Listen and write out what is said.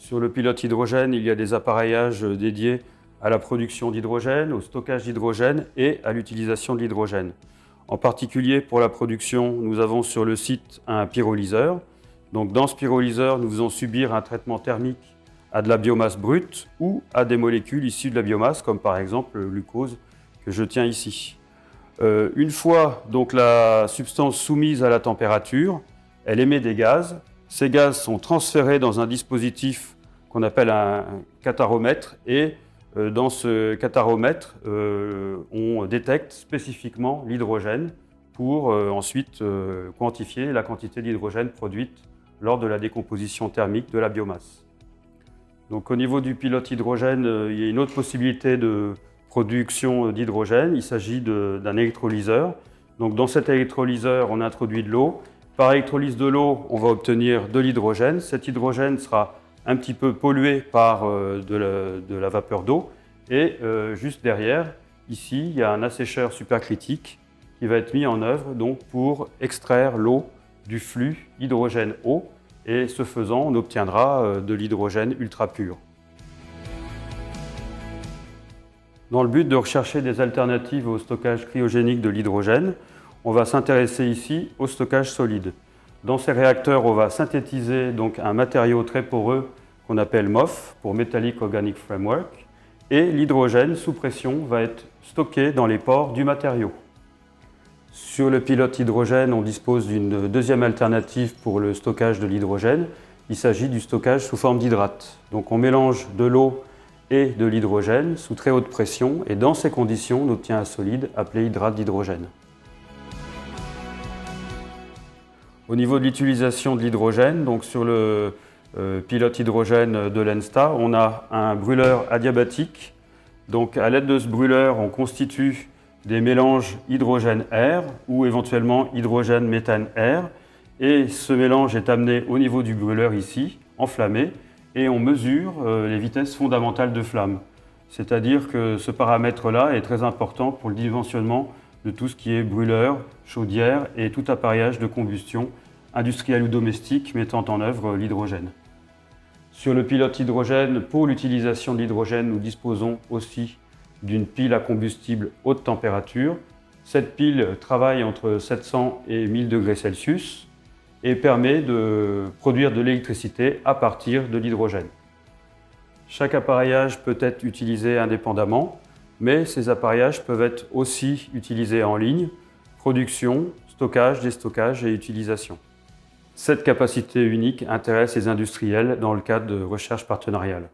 Sur le pilote hydrogène, il y a des appareillages dédiés à la production d'hydrogène, au stockage d'hydrogène et à l'utilisation de l'hydrogène. En particulier pour la production, nous avons sur le site un pyrolyseur. Donc dans ce pyrolyseur, nous faisons subir un traitement thermique à de la biomasse brute ou à des molécules issues de la biomasse, comme par exemple le glucose que je tiens ici. Une fois donc la substance soumise à la température, elle émet des gaz. Ces gaz sont transférés dans un dispositif qu'on appelle un catharomètre et dans ce catharomètre, on détecte spécifiquement l'hydrogène pour ensuite quantifier la quantité d'hydrogène produite lors de la décomposition thermique de la biomasse. Donc, au niveau du pilote hydrogène, il y a une autre possibilité de production d'hydrogène. Il s'agit d'un électrolyseur. Donc, dans cet électrolyseur, on introduit de l'eau. Par électrolyse de l'eau, on va obtenir de l'hydrogène. Cet hydrogène sera un petit peu pollué par de la vapeur d'eau. Et juste derrière, ici, il y a un assécheur supercritique qui va être mis en œuvre donc, pour extraire l'eau du flux hydrogène-eau. Et ce faisant, on obtiendra de l'hydrogène ultra pur. Dans le but de rechercher des alternatives au stockage cryogénique de l'hydrogène, on va s'intéresser ici au stockage solide. Dans ces réacteurs, on va synthétiser donc un matériau très poreux qu'on appelle MOF, pour Metallic Organic Framework, et l'hydrogène sous pression va être stocké dans les pores du matériau. Sur le pilote hydrogène, on dispose d'une deuxième alternative pour le stockage de l'hydrogène. Il s'agit du stockage sous forme d'hydrate. Donc on mélange de l'eau et de l'hydrogène sous très haute pression et dans ces conditions, on obtient un solide appelé hydrate d'hydrogène. Au niveau de l'utilisation de l'hydrogène, donc sur le pilote hydrogène de l'ENSTA, on a un brûleur adiabatique. Donc à l'aide de ce brûleur, on constitue des mélanges hydrogène-air ou éventuellement hydrogène-méthane-air. Et ce mélange est amené au niveau du brûleur ici, enflammé, et on mesure les vitesses fondamentales de flamme. C'est-à-dire que ce paramètre-là est très important pour le dimensionnement de tout ce qui est brûleur, chaudière et tout appareillage de combustion industriel ou domestique mettant en œuvre l'hydrogène. Sur le pilote hydrogène, pour l'utilisation de l'hydrogène, nous disposons aussi d'une pile à combustible haute température. Cette pile travaille entre 700 et 1000 degrés Celsius et permet de produire de l'électricité à partir de l'hydrogène. Chaque appareillage peut être utilisé indépendamment, mais ces appareillages peuvent être aussi utilisés en ligne, production, stockage, déstockage et utilisation. Cette capacité unique intéresse les industriels dans le cadre de recherche partenariale.